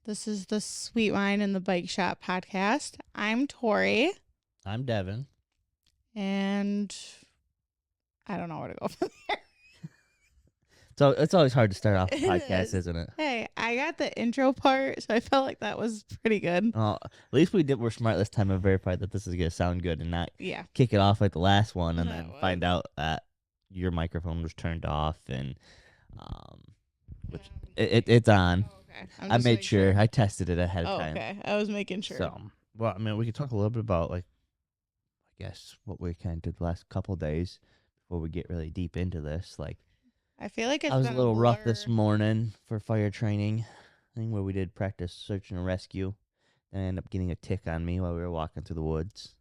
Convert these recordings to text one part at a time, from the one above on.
This is the Sweet Wine and the Bike Shop podcast. I'm Tori, I'm Devin. and I don't know where to go from there. So it's always hard to start off a It podcast, is. isn't it? Hey, I got the intro part, so I felt like that was pretty good. At least we're smart this time and verified that this is gonna sound good and not Yeah. kick it off like the last one and That then was. find out that your microphone was turned off and which it's on. Oh, okay. I made sure. I tested it ahead of Oh, time. okay. I was making sure. So, well, I mean, we could talk a little bit about I guess what we kind of did the last couple of days before we get really deep into this. I feel like it's I was a been little rough this blur. morning for fire training, where we did practice search and rescue. And I ended up getting a tick on me while we were walking through the woods.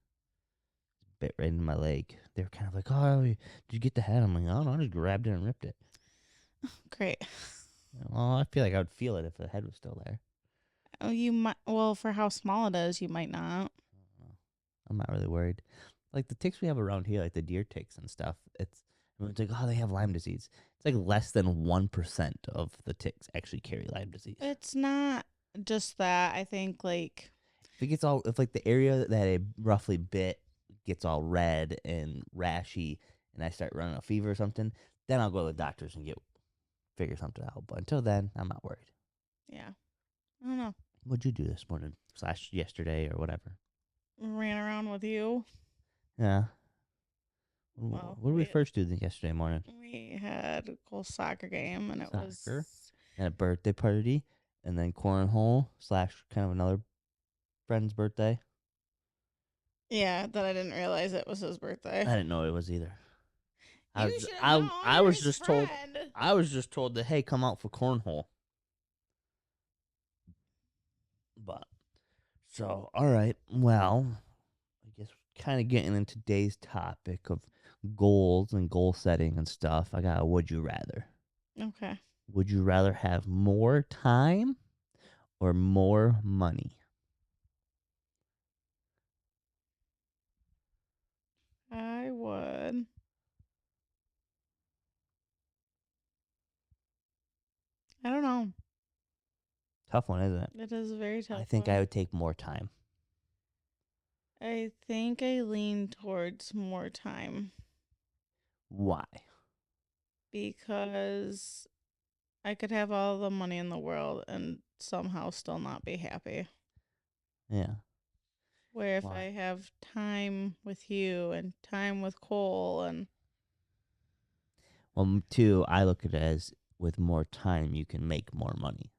Bit right into my leg. They were kind of like, "Oh, did you get the head?" I'm like, "Oh no, I just grabbed it and ripped it." Great. Well, I feel like I would feel it if the head was still there. Oh, you might. Well, for how small it is, you might not. I'm not really worried. Like the ticks we have around here, like the deer ticks and stuff. It's like, oh, they have Lyme disease. It's like less than 1% of the ticks actually carry Lyme disease. It's not just that. I think If like the area that it roughly bit gets all red and rashy, and I start running a fever or something, then I'll go to the doctors and figure something out. But until then, I'm not worried. yeah. I don't know. What'd you do this morning / yesterday or whatever? Ran around with you. Yeah. Well, What did we first do yesterday morning? We had a cool soccer game, and it was and a birthday party, and then cornhole / kind of another friend's birthday. Yeah, that I didn't realize it was his birthday. I didn't know it was either. I was just told. I was just told that, hey, come out for cornhole. But so all right, well, I guess kind of getting into today's topic of goals and goal setting and stuff. I got a would you rather. Okay. Would you rather have more time or more money? I would. I don't know. Tough one, isn't it? It is a very tough. I think I would take more time. I think I lean towards more time. Why? Because I could have all the money in the world and somehow still not be happy. Yeah. Where if Why? I have time with you and time with Cole and Well, too, I look at it as with more time, you can make more money.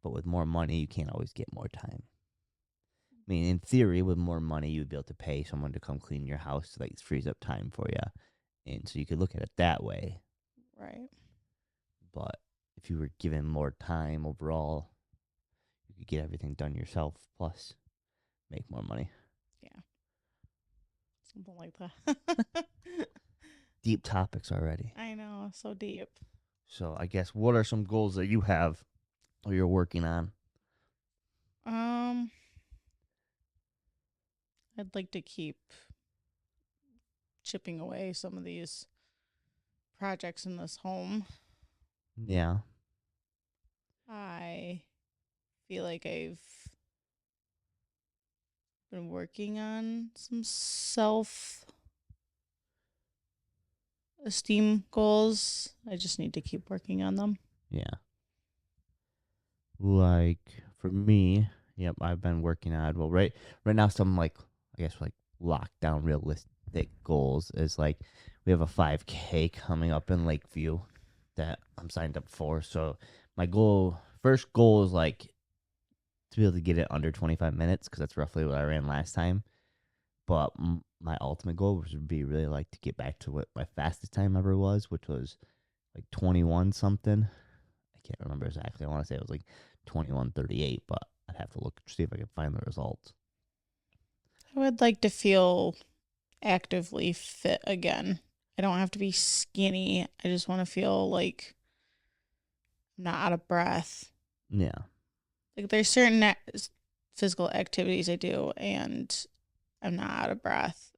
But with more money, you can't always get more time. I mean, in theory, with more money, you'd be able to pay someone to come clean your house, so that frees up time for you. And so you could look at it that way. right. But if you were given more time overall, you could get everything done yourself, plus make more money. Yeah. Something like that. Deep topics already. I know, so deep. So I guess what are some goals that you have or you're working on? I'd like to keep chipping away some of these projects in this home. Yeah. I feel like I've been working on some self-esteem goals. I just need to keep working on them. Yeah. Like for me, yep, I've been working on right now some lockdown realistic goals is like we have a 5K coming up in Lakeview that I'm signed up for. So my first goal is like to be able to get it under 25 minutes because that's roughly what I ran last time. But my ultimate goal would be really like to get back to what my fastest time ever was, which was like 21 something. I can't remember exactly. I want to say it was like 21:38, but I'd have to look to see if I can find the results. I would like to feel actively fit again. I don't have to be skinny. I just want to feel like I'm not out of breath. Yeah. Like there's certain physical activities I do and I'm not out of breath.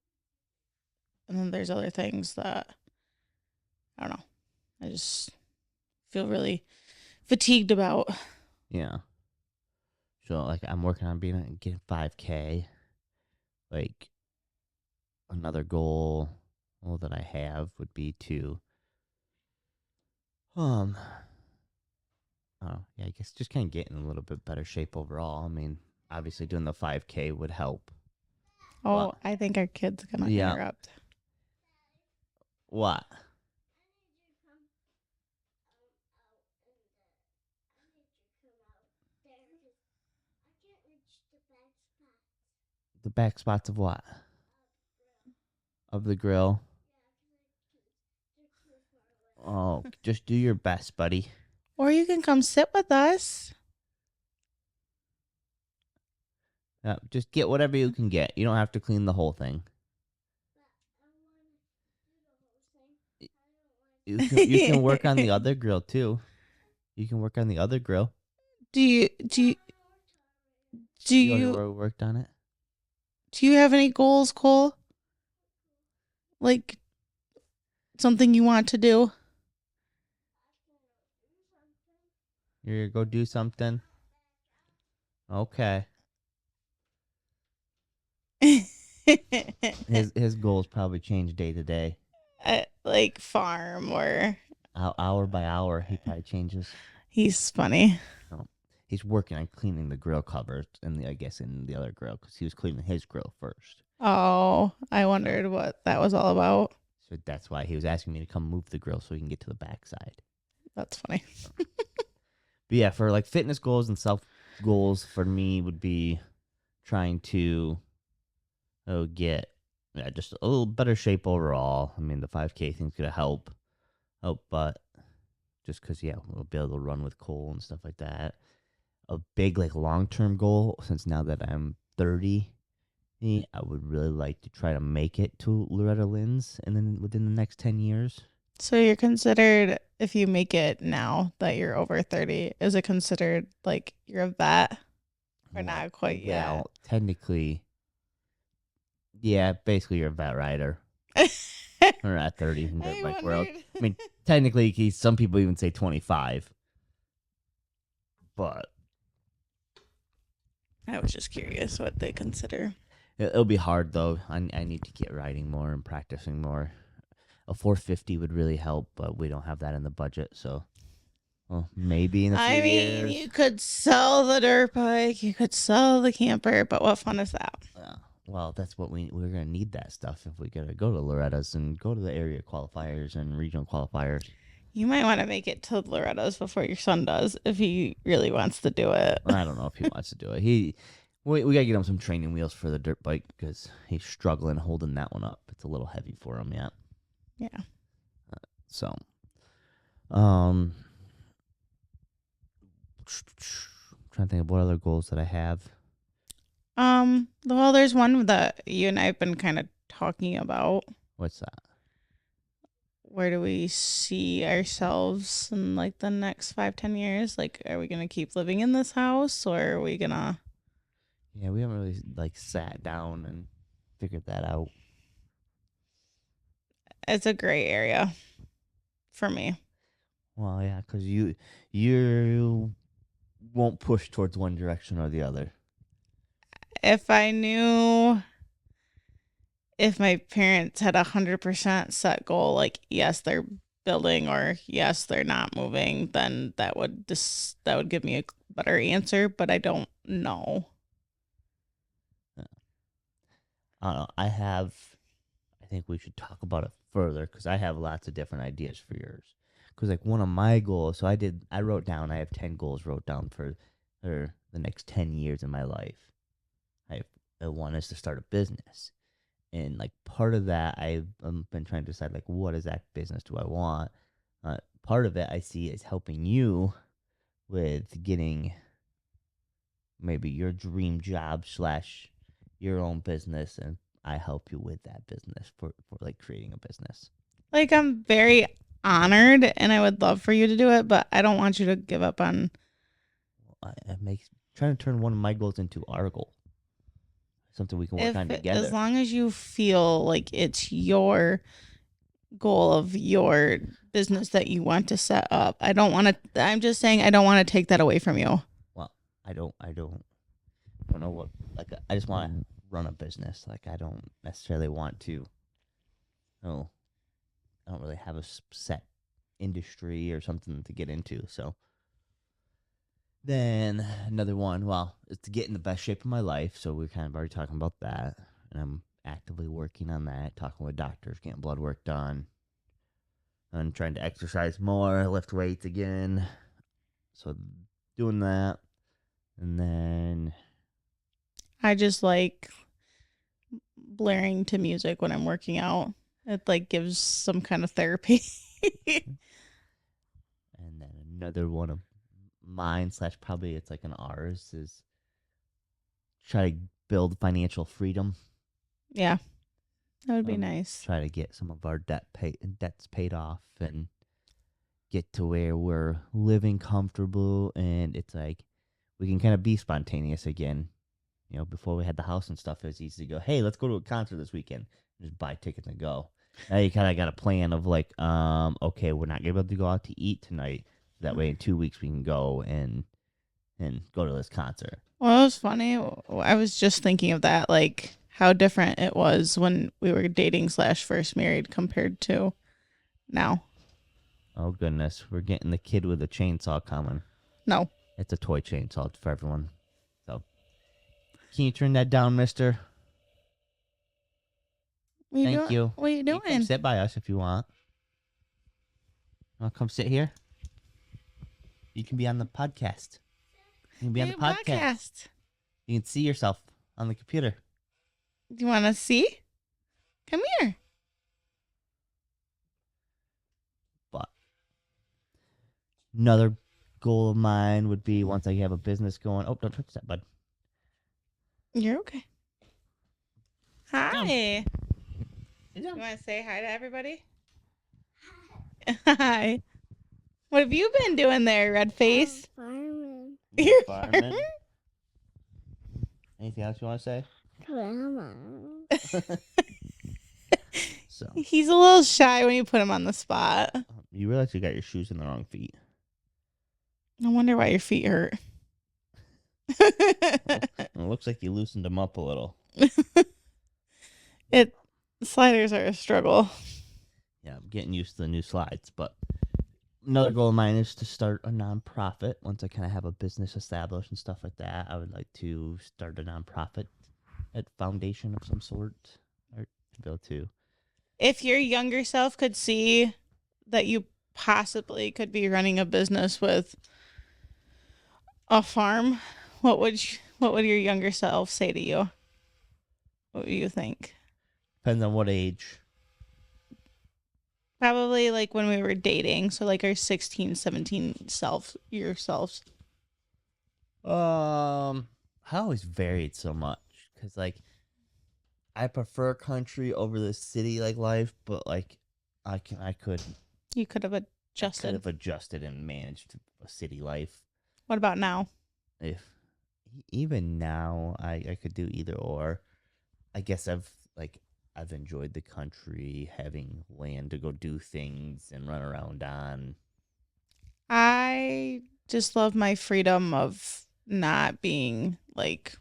And then there's other things that, I don't know, I just feel really fatigued about. Yeah. So like I'm working on getting 5K. Like another goal that I have would be to um oh yeah, I guess just kind of get in a little bit better shape overall. I mean, obviously doing the 5K would help. But Oh, I think our kid's gonna yeah, interrupt. what? The back spots of what? Of the grill. Oh, just do your best, buddy. Or you can come sit with us. Just get whatever you can get. You don't have to clean the whole thing. You can work on the other grill too. You can work on the other grill. do you do you do You already you worked on it. do you have any goals, Cole? Like something you want to do? You're gonna go do something. Okay. His goals probably change day to day. Like farm or Hour by hour, he probably changes. he's funny. Oh, he's working on cleaning the grill covers I guess in the other grill because he was cleaning his grill first. Oh, I wondered what that was all about. So that's why he was asking me to come move the grill so he can get to the backside. That's funny. But yeah, for like fitness goals and self goals for me would be trying to get just a little better shape overall. I mean, the 5K thing's gonna help, but just because we'll be able to run with Cole and stuff like that. A big like long term goal, since now that I'm 30, I would really like to try to make it to Loretta Lynn's, and then within the next 10 years. So you're considered, if you make it now that you're over 30, is it considered like you're a vet or not quite yet? Well, technically, yeah, basically you're a vet rider. Or at 30 in the bike world. I mean, technically, some people even say 25. But I was just curious what they consider. it'll be hard, though. I need to get riding more and practicing more. A 450 would really help, but we don't have that in the budget. So, well, maybe in a few years. You could sell the dirt bike, you could sell the camper, but what fun is that? Well, that's what we're gonna need that stuff if we gotta go to Loretta's and go to the area qualifiers and regional qualifiers. You might want to make it to Loretta's before your son does, if he really wants to do it. I don't know if he wants to do it. We gotta get him some training wheels for the dirt bike because he's struggling holding that one up. It's a little heavy for him yet. Yeah. So, trying to think of what other goals that I have. Well, there's one that you and I have been kind of talking about. What's that? Where do we see ourselves in like the next 5-10 years? Like, are we gonna keep living in this house, or are we gonna? Yeah, we haven't really like sat down and figured that out. It's a gray area for me. Well, yeah, because you won't push towards one direction or the other. If I knew if my parents had 100% set goal, like yes, they're building or yes, they're not moving, then that would give me a better answer. But I don't know. I don't know. I think we should talk about it further because I have lots of different ideas for yours. Because like one of my goals, so I wrote down. I have 10 goals wrote down for the next 10 years in my life. One is to start a business. And like part of that, I've been trying to decide like what exact business do I want. Part of it I see is helping you with getting maybe your dream job / your own business, and I help you with that business for like creating a business. Like, I'm very honored and I would love for you to do it, but I don't want you to give up on. It makes trying to turn one of my goals into our goal. Something we can work on together. As long as you feel like it's your goal of your business that you want to set up. I'm just saying I don't want to take that away from you. Well, I don't don't know what. Like, I just want to run a business. Like, I don't necessarily want to. No, I don't really have a set industry or something to get into. So then another one. Well, it's to get in the best shape of my life. So we're kind of already talking about that, and I'm actively working on that. Talking with doctors, getting blood work done, and trying to exercise more, lift weights again. So doing that, and then I just like blaring to music when I'm working out. It like gives some kind of therapy. and then another one of mine slash probably it's like an ours is try to build financial freedom. Yeah, that would be nice. Try to get some of our debts paid off and get to where we're living comfortable and it's like we can kind of be spontaneous again. You know, before we had the house and stuff, it was easy to go, hey, let's go to a concert this weekend. Just buy tickets and go. Now you kind of got a plan of like, okay, we're not gonna be able to go out to eat tonight. That way, in 2 weeks we can go and go to this concert. Well, it was funny. I was just thinking of that, like how different it was when we were dating slash first married compared to now. Oh goodness, we're getting the kid with a chainsaw coming. No. It's a toy chainsaw for everyone. So, can you turn that down, Mister? Thank you. What are you You can come doing? sit by us if you want. Want to come sit here? You can be on the podcast. You can be on the podcast. You can see yourself on the computer. Do you want to see? Come here. But another goal of mine would be once I have a business going. Oh, don't touch that, bud. You're okay. Hi. You You want to say hi to everybody? Hi. What have you been doing there, red face? Fireman. You're fireman. Anything else you want to say? Grandma. So He's a little shy when you put him on the spot. you realize you got your shoes in the wrong feet. No wonder why your feet hurt. It looks like you loosened them up a little. Sliders are a struggle. Yeah, I'm getting used to the new slides. But another goal of mine is to start a nonprofit. Once I kind of have a business established and stuff like that, I would like to start a nonprofit at foundation of some sort. Or be able to. If your younger self could see that you possibly could be running a business with a farm, what would your younger self say to you? What would you think? Depends on what age. Probably like when we were dating, so like our 16, 17 yourselves. I always varied so much because like I prefer country over the city like life, but like I could You could have adjusted. And managed a city life. What about now? If even now I could do either or. I guess I've enjoyed the country, having land to go do things and run around on. I just love my freedom of not being like,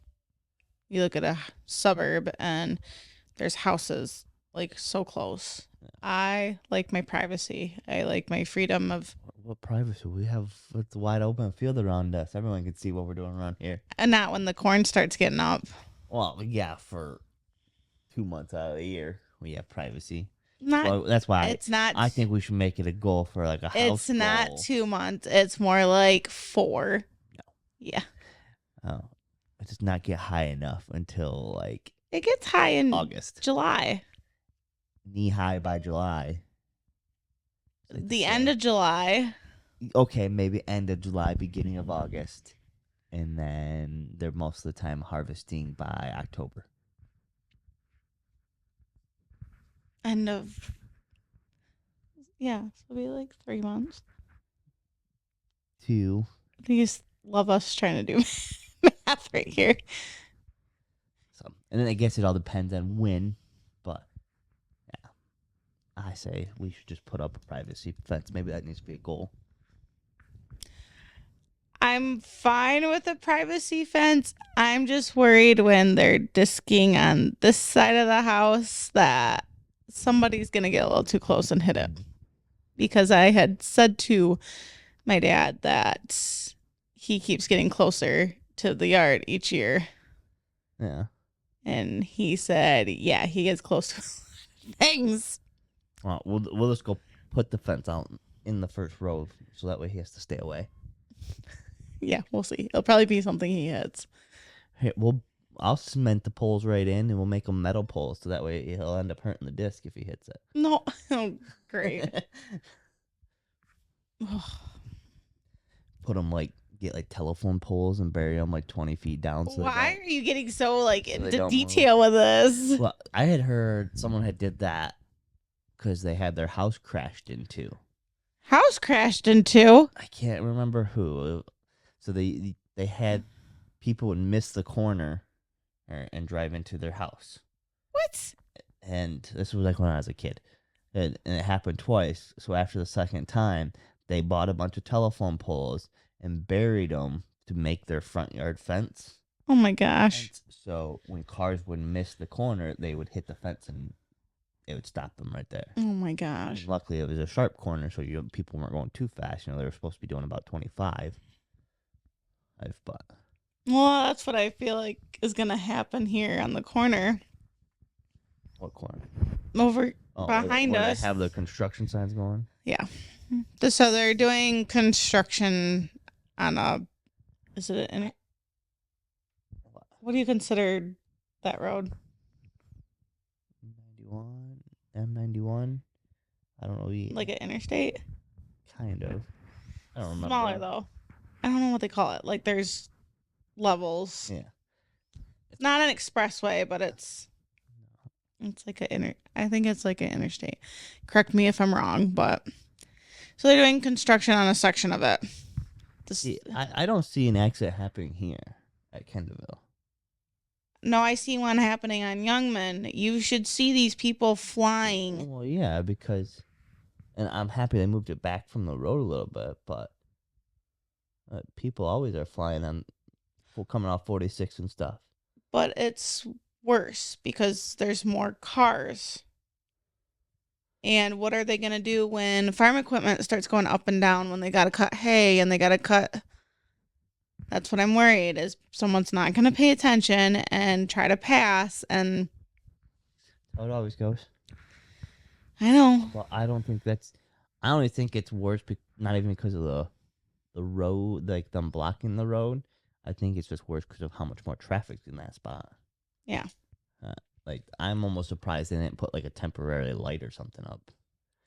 you look at a suburb and there's houses like so close. I like my privacy. I like my freedom of, What privacy? We have it's a wide open field around us. Everyone can see what we're doing around here. and not when the corn starts getting up. Well, yeah, for 2 months out of the year we have privacy. Not Well, that's why it's not I think we should make it a goal for like a house. it's not goal. 2 months. It's more like 4. No. Yeah. Oh, it does not get high enough until like It gets high in August. July. Knee high by July. Like The end of July. Okay, maybe end of July, beginning of August. And then they're most of the time harvesting by October. End of, yeah, so it'll be like 3 months. 2. You just love us trying to do math right here. So, and then I guess it all depends on when, but yeah, I say we should just put up a privacy fence. Maybe that needs to be a goal. I'm fine with a privacy fence. I'm just worried when they're disking on this side of the house that somebody's going to get a little too close and hit it. Because I had said to my dad that he keeps getting closer to the yard each year. Yeah. And he said, yeah, he gets close to things. Well, we'll just go put the fence out in the first row so that way he has to stay away. Yeah, we'll see. It'll probably be something he hits. Hey, I'll cement the poles right in and we'll make them metal poles so that way he'll end up hurting the disc if he hits it. No. Oh, great. Put them get telephone poles and bury them 20 feet down. So Why are you getting so they into don't detail with this? Well, I had heard someone had did that because they had their house crashed into. House crashed into? I can't remember who. So they had people would miss the corner and drive into their house. What? And this was when I was a kid. And it happened twice. So after the second time, they bought a bunch of telephone poles and buried them to make their front yard fence. Oh my gosh. And so when cars would miss the corner, they would hit the fence and it would stop them right there. Oh my gosh. And luckily, it was a sharp corner, so people weren't going too fast. They were supposed to be doing about 25. But Well, that's what I feel like is going to happen here on the corner. what corner? Over Oh, behind where us. They have the construction signs going. Yeah. So they're doing construction on is it an, what do you consider that road? 91, M91. I don't know. Like an interstate? Kind of. I don't remember. Smaller though. I don't know what they call it. Like there's levels. Yeah. It's not an expressway, but it's like I think it's like an interstate. Correct me if I'm wrong, but so they're doing construction on a section of it. See, I don't see an accident happening here at Kendallville. No, I see one happening on Youngman. You should see these people flying. Well, yeah, because, and I'm happy they moved it back from the road a little bit, but people always are flying on, coming off 46 and stuff. But it's worse because there's more cars. And what are they going to do when farm equipment starts going up and down when they got to cut hay and they got to cut? That's what I'm worried is someone's not going to pay attention and try to pass. And how it always goes. I know. Well, I don't think I only think it's worse, not even because of the road, like them blocking the road. I think it's just worse because of how much more traffic's in that spot. Yeah. I'm almost surprised they didn't put a temporary light or something up.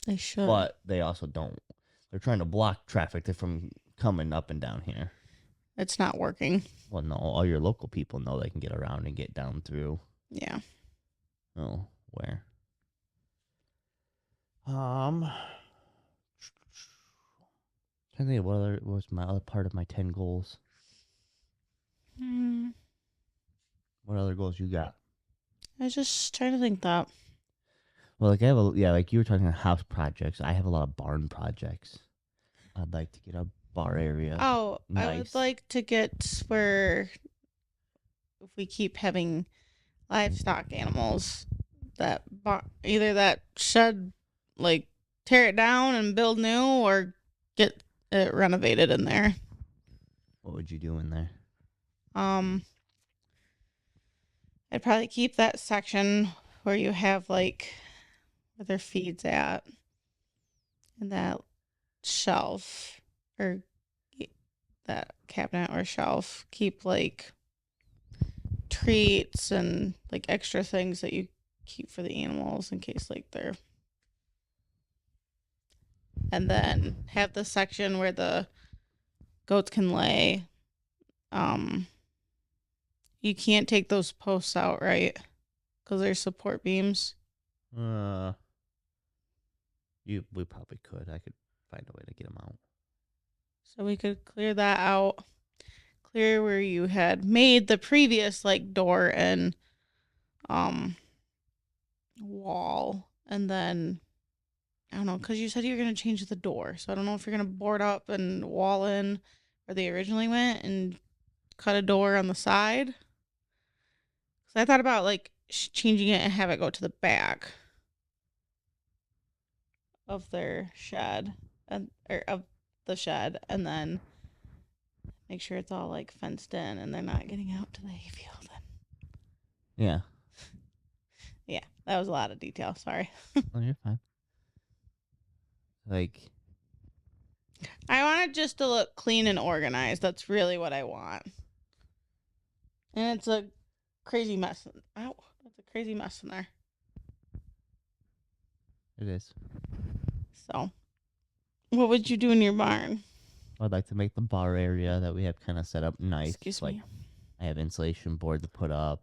They should. But they also don't. They're trying to block traffic from coming up and down here. It's not working. Well, no, all your local people know they can get around and get down through. Yeah. Oh, where? I think what was my other part of my 10 goals? What other goals you got? I was just trying to think that. Well, I have like you were talking about house projects. I have a lot of barn projects. I'd like to get a bar area. Oh, nice. I would like to get where if we keep having livestock animals, that either that shed, tear it down and build new or get it renovated in there. What would you do in there? I'd probably keep that section where you have where their feed's at and that shelf or that cabinet or shelf. Keep treats and extra things that you keep for the animals in case they're. And then have the section where the goats can lay. You can't take those posts out, right? Because they're support beams. We probably could. I could find a way to get them out. So we could clear that out. Clear where you had made the previous door and wall. And then I don't know, because you said you were going to change the door. So I don't know if you're going to board up and wall in where they originally went and cut a door on the side. So I thought about like changing it and have it go to the back of their shed or of the shed, and then make sure it's all like fenced in and they're not getting out to the hayfield. Yeah. Yeah, that was a lot of detail. Sorry. Oh, you're fine. Like, I want it just to look clean and organized. That's really what I want. And it's a crazy mess. Ow, that's a crazy mess in there. it is. So, what would you do in your barn? I'd like to make the bar area that we have kind of set up nice. Excuse like, me. I have insulation board to put up.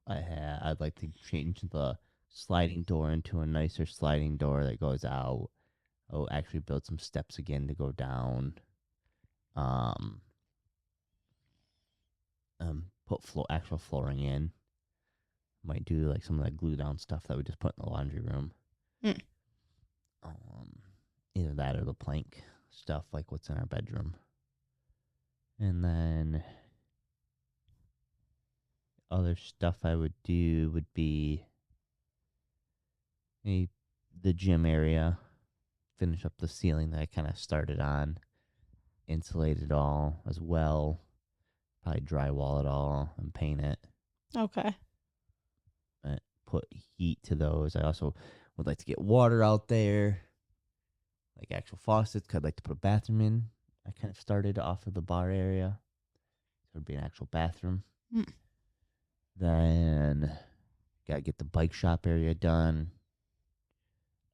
I'd like to change the sliding door into a nicer sliding door that goes out. I'll actually build some steps again to go down. Put actual flooring in. Might do like some of that glue down stuff that we just put in the laundry room. Hmm. Either that or the plank stuff like what's in our bedroom. And then other stuff I would do would be the gym area. Finish up the ceiling that I kind of started on. Insulate it all as well. Probably drywall it all and paint it. Okay. Put heat to those. I also would like to get water out there, like actual faucets. 'Cause I'd like to put a bathroom in. I kind of started off of the bar area. So it'd be an actual bathroom. Hmm. Then gotta get the bike shop area done.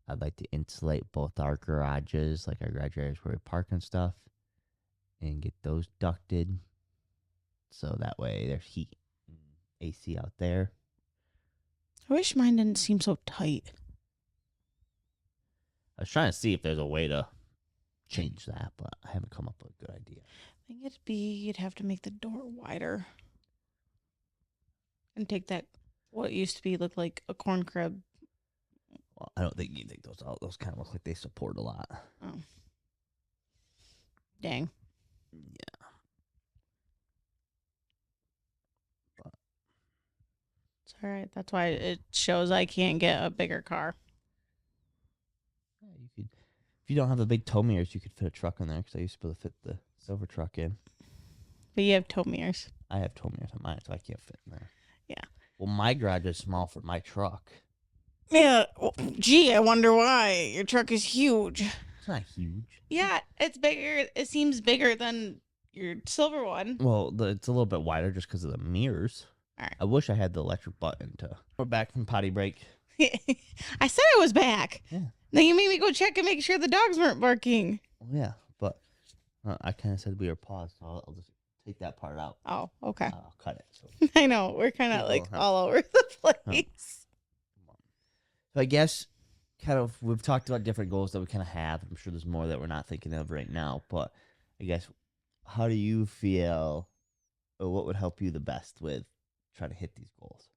I'd like to insulate both our garages, like our garage areas where we park and stuff, and get those ducted. So that way there's heat and AC out there. I wish mine didn't seem so tight. I was trying to see if there's a way to change that, but I haven't come up with a good idea. I think you'd have to make the door wider. And take that, what used to be look like a corn crib. Well, I don't think you think those out. Those kind of look like they support a lot. Oh. Dang. Yeah. But It's all right. That's why it shows I can't get a bigger car. yeah, you could, if you don't have the big tow mirrors, you could fit a truck in there. Because I used to be able to fit the silver truck in. But you have tow mirrors. I have tow mirrors on mine, so I can't fit in there. Yeah. Well, my garage is small for my truck. Yeah. Well, gee, I wonder why. Your truck is huge. It's not huge. Yeah, it's bigger. It seems bigger than your silver one. Well, it's a little bit wider just because of the mirrors. All right. I wish I had the electric button to. We're back from potty break. I said I was back. Yeah. Then you made me go check and make sure the dogs weren't barking. Well, yeah, but I kind of said we were paused, so I'll just take that part out. Oh, okay. I'll cut it. So. I know. We're kind of like Huh. all over the place. So I guess kind of we've talked about different goals that we kind of have. I'm sure there's more that we're not thinking of right now, but I guess how do you feel, or what would help you the best with trying to hit these goals?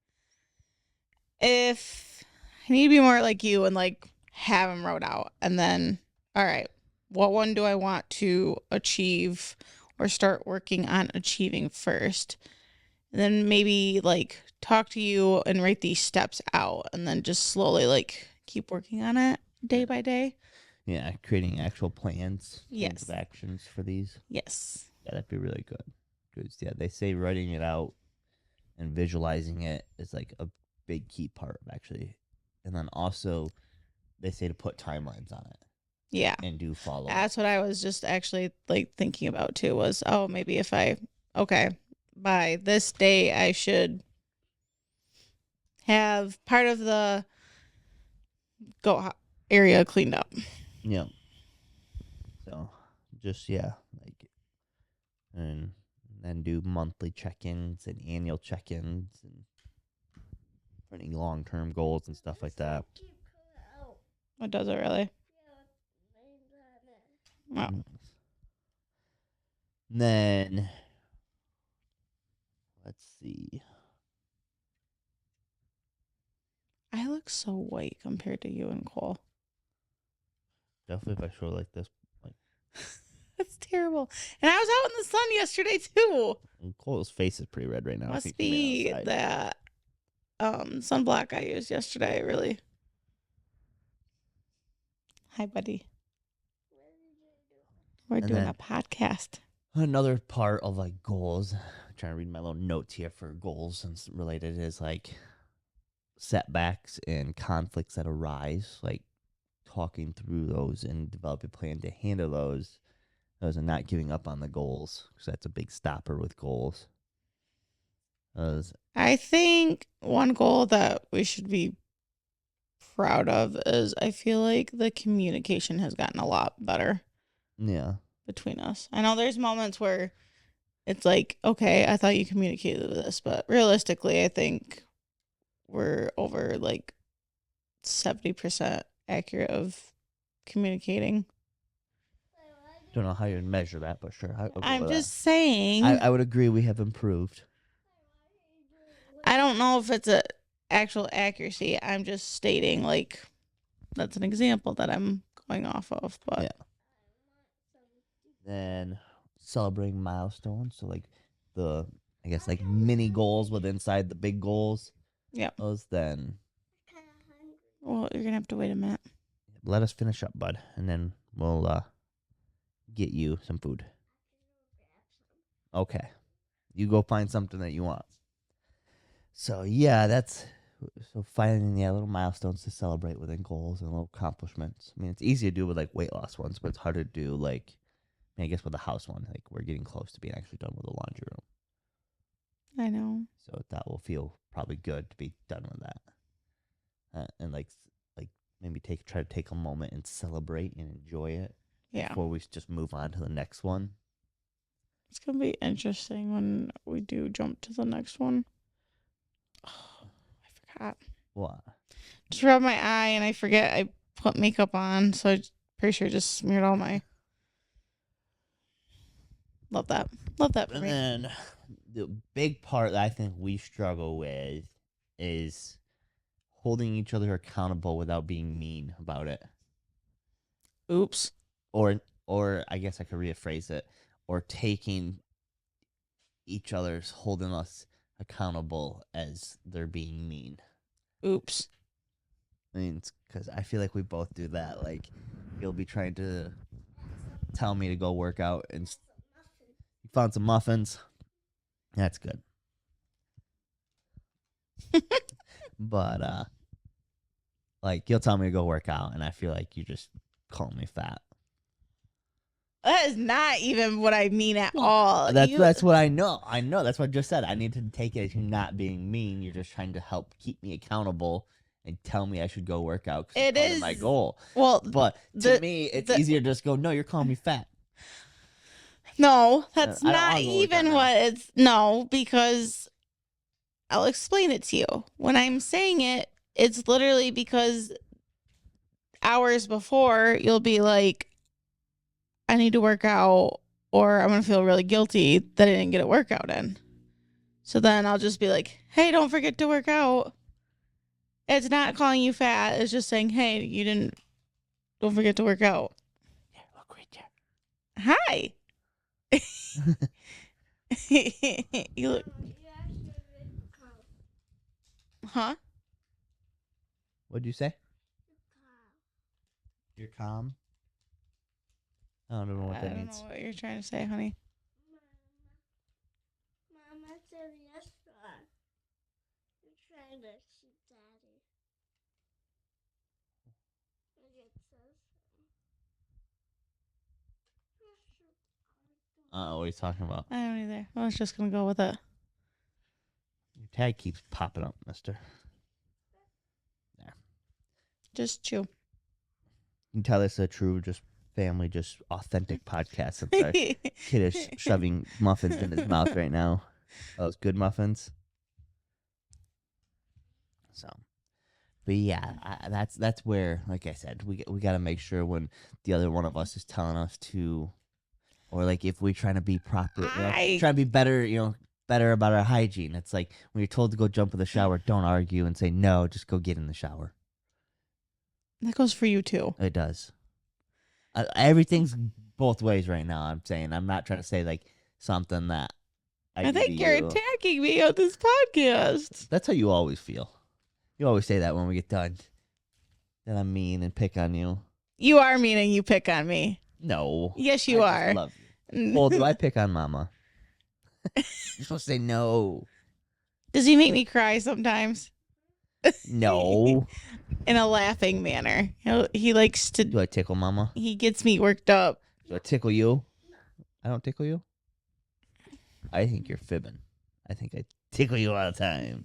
If I need to be more like you and like have them wrote out, and then, all right, what one do I want to achieve or start working on achieving first? And then maybe like talk to you and write these steps out, and then just slowly like keep working on it day by day. Yeah, creating actual plans, Yes. of actions for these. Yes. Yeah, that'd be really good. Because yeah, they say writing it out and visualizing it is like a big key part of actually. And then also they say to put timelines on it Yeah. and do follow. That's what I was just actually like thinking about too, was, oh, maybe if by this day I should have part of the area cleaned up. Yeah. So just like, and then do monthly check-ins and annual check-ins and for any long-term goals and stuff like that. What does it really? Oh. Then let's see. I look so white compared to you and Cole. Definitely if I show like this, like That's terrible. And I was out in the sun yesterday too. And Cole's face is pretty red right now. if Must he came in be outside. that sunblock I used yesterday, really. Hi, buddy. We're And doing then- a podcast. Another part of like goals, I'm trying to read my little notes here for goals and related is like setbacks and conflicts that arise, like talking through those and develop a plan to handle those and not giving up on the goals, because that's a big stopper with goals. I think one goal that we should be proud of is I feel like the communication has gotten a lot better Yeah. between us. I know there's moments where it's like, okay, I thought you communicated this, but realistically, I think we're over like 70% accurate of communicating. Don't know how you measure that, but sure. I'll go I'm with just saying. that. I would agree we have improved. I don't know if it's a actual accuracy. I'm just stating like that's an example that I'm going off of. But Yeah. Then celebrating milestones. So like the, I guess, like mini goals with inside the big goals. Yep. Those then Well, you're gonna have to wait a minute. let us finish up, bud, and then we'll get you some food. Okay. You go find something that you want. So yeah, so finding little milestones to celebrate within goals and little accomplishments. I mean, it's easy to do with like weight loss ones, but it's harder to do like, I guess with the house one, like we're getting close to being actually done with the laundry room. I know. So that will feel probably good to be done with that, and like maybe try to take a moment and celebrate and enjoy it. Yeah. Before we just move on to the next one. It's gonna be interesting when we do jump to the next one. Oh, I forgot. What? Just rubbed my eye and I forget I put makeup on, so I'm pretty sure I just smeared all my. Love that. Love that for And me. then the big part that I think we struggle with is holding each other accountable without being mean about it. Oops. Or I guess I could rephrase it, or taking each other's holding us accountable as they're being mean. Oops. I mean, because I feel like we both do that. Like, you'll be trying to tell me to go work out, and you found some muffins. That's good. But like, you'll tell me to go work out, and I feel like you just call me fat. That is not even what I mean at all. That's what I know. I know. That's what I just said. I need to take it as you not being mean. You're just trying to help keep me accountable and tell me I should go work out. 'Cause It it's part of is my goal. Well, But to me, it's easier to just go, no, you're calling me fat. No, that's I don't not wanna go work out even now. what it's. No, because I'll explain it to you. When I'm saying it, it's literally because hours before you'll be like, I need to work out, or I'm going to feel really guilty that I didn't get a workout in. So then I'll just be like, hey, don't forget to work out. It's not calling you fat. It's just saying, hey, don't forget to work out. Yeah, look right there. Hi. You look, huh? What'd you say? You're calm? I don't know what I that don't means. know what you're trying to say, honey. Mama said restaurant. I'm trying to see Daddy. Look, it says What are you talking about? I don't either. I was just going to go with it. Your tag keeps popping up, mister. Just chew. You can tell it's a true, just family, just authentic podcast. Since our kid is shoving muffins in his mouth right now. Those good muffins. So, but yeah, that's where, like I said, we got to make sure when the other one of us is telling us to, or like if we're trying to be proper, trying to be better, better about our hygiene. It's like when you're told to go jump in the shower, don't argue and say no, just go get in the shower. That goes for you too. It does. Everything's both ways right now. I'm saying I'm not trying to say like something that I do to think you're you. attacking me on this podcast. That's how you always feel. You always say that when we get done. That I'm mean and pick on you. You are mean and you pick on me. No. Yes, you I are. just love you. Well, do I pick on Mama? You're supposed to say no. Does he make me cry sometimes? No. In a laughing manner. He likes to. Do I tickle Mama? He gets me worked up. Do I tickle you? I don't tickle you? I think you're fibbing. I think I tickle you all the time.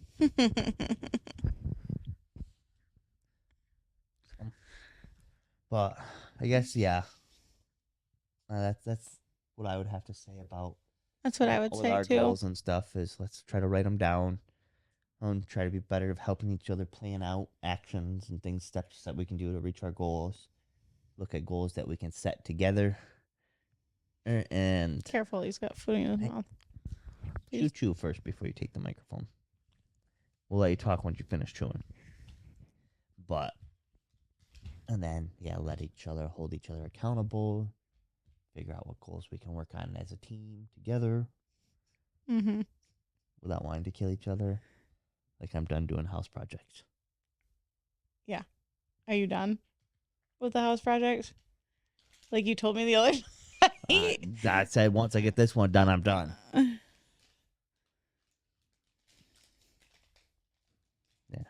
But I guess, yeah. That's what I would have to say about That's what I would with say our too. goals and stuff is let's try to write them down and try to be better of helping each other plan out actions and things, steps that we can do to reach our goals. Look at goals that we can set together. And Careful, he's got food in his Hey. mouth. chew first before you take the microphone. We'll let you talk once you finish chewing. And then, yeah, hold each other accountable. Figure out what goals we can work on as a team together. Mm-hmm. Without wanting to kill each other. Like I'm done doing house projects. Are you done with the house project? Like you told me the other night. I said once I get this one done, I'm done. Yeah.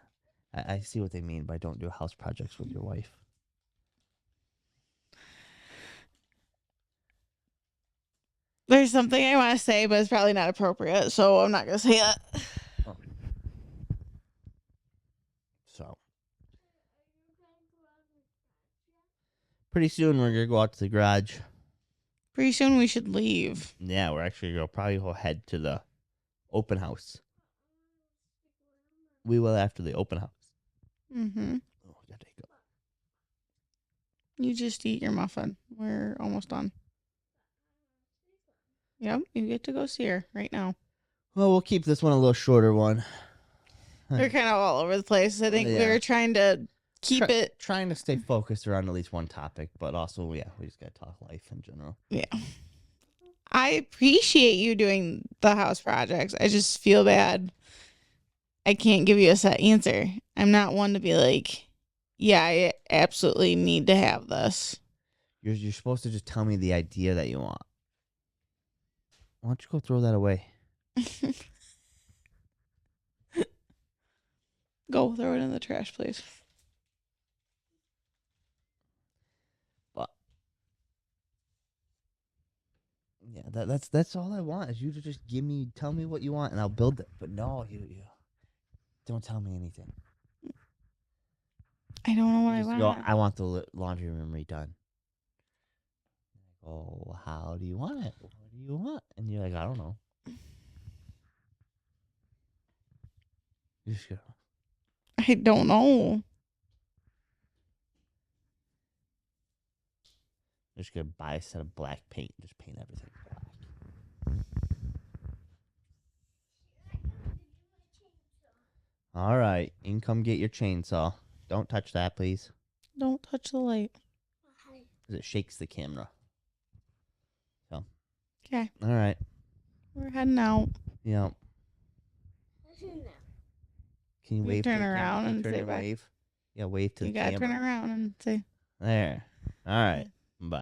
I see what they mean by don't do house projects with your wife. There's something I want to say, but it's probably not appropriate, so I'm not going to say that. So. Pretty soon we're going to go out to the garage. Pretty soon we should leave. Yeah, we're actually going to probably go head to the open house. We will after the open house. Mm-hmm. Oh, I gotta take it. You just eat your muffin. We're almost done. Yep, you get to go see her right now. Well, we'll keep this one a little shorter one. We're kind of all over the place. I think we Yeah. were trying to keep it. Trying to stay focused around at least one topic, but also, yeah, we just got to talk life in general. Yeah. I appreciate you doing the house projects. I just feel bad. I can't give you a set answer. I'm not one to be like, yeah, I absolutely need to have this. You're supposed to just tell me the idea that you want. Why don't you go throw that away? Go throw it in the trash, please. But yeah, that's all I want is you to just tell me what you want, and I'll build it. But no, you don't tell me anything. I don't know what You I just want. go, I want the laundry room redone. Oh, how do you want it? What do you want? And you're like, I don't know. You just go. I don't know. You're just gonna buy a set of black paint. Just paint everything black. All right, you can come get your chainsaw. Don't touch that, please, Don't touch the light. because it shakes the camera. So. Okay. All right. We're heading out. Yeah. Can you You wave? turn to the camera? around Can you and turn say and bye. wave. Yeah, wave to You the gotta camera. turn around and say. There. All right.